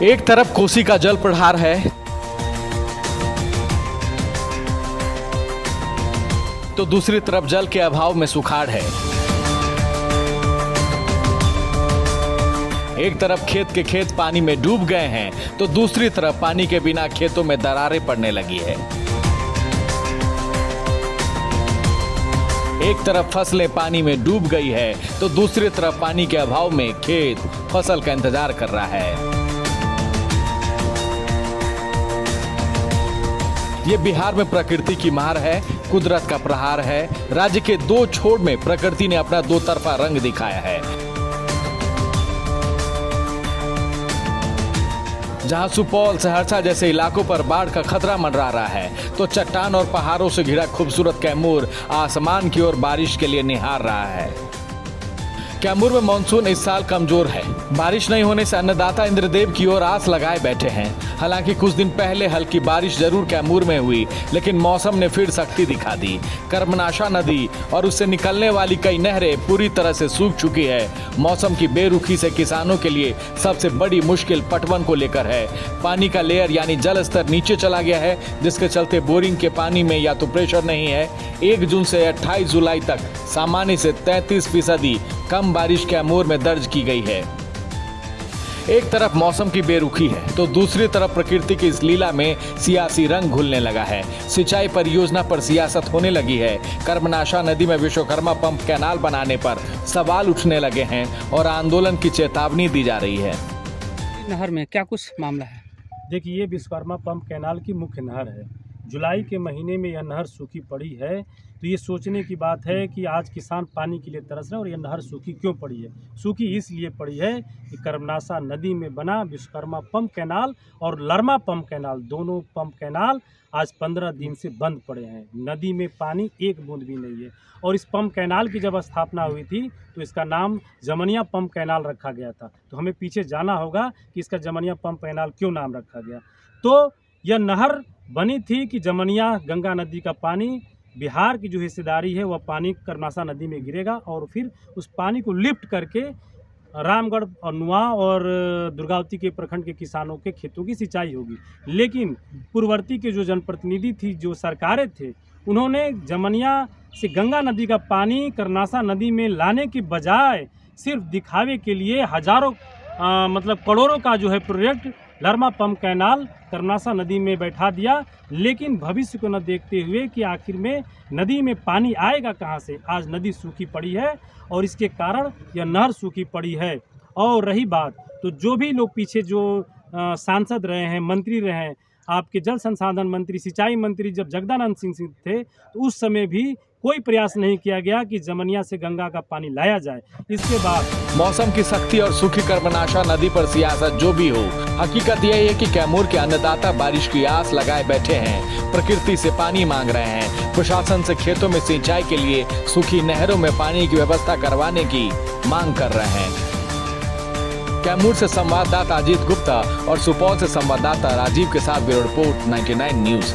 एक तरफ कोसी का जल प्रहार है तो दूसरी तरफ जल के अभाव में सुखाड़ है। एक तरफ खेत के खेत पानी में डूब गए हैं तो दूसरी तरफ पानी के बिना खेतों में दरारें पड़ने लगी है। एक तरफ फसलें पानी में डूब गई है तो दूसरी तरफ पानी के अभाव में खेत फसल का इंतजार कर रहा है। ये बिहार में प्रकृति की मार है, कुदरत का प्रहार है। राज्य के दो छोर में प्रकृति ने अपना दो तरफा रंग दिखाया है। जहां सुपौल, सहरसा जैसे इलाकों पर बाढ़ का खतरा मंडरा रहा है तो चट्टान और पहाड़ों से घिरा खूबसूरत कैमूर आसमान की ओर बारिश के लिए निहार रहा है। कैमूर में मानसून इस साल कमजोर है। बारिश नहीं होने से अन्नदाता इंद्रदेव की ओर आस लगाए बैठे हैं। हालांकि कुछ दिन पहले हल्की बारिश जरूर कैमूर में हुई, लेकिन मौसम ने फिर सख्ती दिखा दी। कर्मनाशा नदी और उससे निकलने वाली कई नहरें पूरी तरह से सूख चुकी है। मौसम की बेरुखी से किसानों के लिए सबसे बड़ी मुश्किल पटवन को लेकर है। पानी का लेयर यानी जल स्तर नीचे चला गया है, जिसके चलते बोरिंग के पानी में या तो प्रेशर नहीं है। 1 जून से 28 जुलाई तक सामान्य से 33% कम बारिश कैमूर में दर्ज की गई है। एक तरफ मौसम की बेरुखी है तो दूसरी तरफ प्रकृति की इस लीला में सियासी रंग घुलने लगा है। सिंचाई परियोजना पर सियासत होने लगी है। कर्मनाशा नदी में विश्वकर्मा पंप कैनाल बनाने पर सवाल उठने लगे हैं और आंदोलन की चेतावनी दी जा रही है। नहर में क्या कुछ मामला है? देखिए, ये विश्वकर्मा पंप कैनाल की मुख्य नहर है। जुलाई के महीने में यह नहर सूखी पड़ी है तो ये सोचने की बात है कि आज किसान पानी के लिए तरस रहे हैं। और यह नहर सूखी क्यों पड़ी है? सूखी इसलिए पड़ी है कि कर्मनाशा नदी में बना विश्वकर्मा पंप कैनाल और लरमा पंप कैनाल, दोनों पंप कैनाल आज 15 दिन से बंद पड़े हैं। नदी में पानी एक बूंद भी नहीं है। और इस पंप कैनाल की जब स्थापना हुई थी तो इसका नाम जमनिया पंप कैनाल रखा गया था। तो हमें पीछे जाना होगा कि इसका जमनिया पंप कैनाल क्यों नाम रखा गया। तो यह नहर बनी थी कि जमनिया गंगा नदी का पानी, बिहार की जो हिस्सेदारी है वह पानी कर्मनाशा नदी में गिरेगा और फिर उस पानी को लिफ्ट करके रामगढ़ और नुआ और दुर्गावती के प्रखंड के किसानों के खेतों की सिंचाई होगी। लेकिन पूर्ववर्ती के जो जनप्रतिनिधि थी, जो सरकारें थे, उन्होंने जमनिया से गंगा नदी का पानी कर्मनाशा नदी में लाने की बजाय सिर्फ दिखावे के लिए हजारों मतलब करोड़ों का जो है प्रोजेक्ट लरमा पंप कैनाल कर्मनाशा नदी में बैठा दिया। लेकिन भविष्य को न देखते हुए कि आखिर में नदी में पानी आएगा कहाँ से। आज नदी सूखी पड़ी है और इसके कारण यह नहर सूखी पड़ी है। और रही बात, तो जो भी लोग पीछे जो सांसद रहे हैं, मंत्री रहे हैं, आपके जल संसाधन मंत्री, सिंचाई मंत्री जब जगदानंद सिंह थे तो उस समय भी कोई प्रयास नहीं किया गया कि जमनिया से गंगा का पानी लाया जाए। इसके बाद मौसम की सख्ती और सूखी कर्मनाशा नदी पर सियासत जो भी हो, हकीकत यह है कि कैमूर के अन्नदाता बारिश की आस लगाए बैठे हैं। प्रकृति से पानी मांग रहे हैं। प्रशासन से खेतों में सिंचाई के लिए सूखी नहरों में पानी की व्यवस्था करवाने की मांग कर रहे हैं। कैमूर से संवाददाता अजीत गुप्ता और सुपौल से संवाददाता राजीव के साथ ब्यूरो रिपोर्ट 99 न्यूज।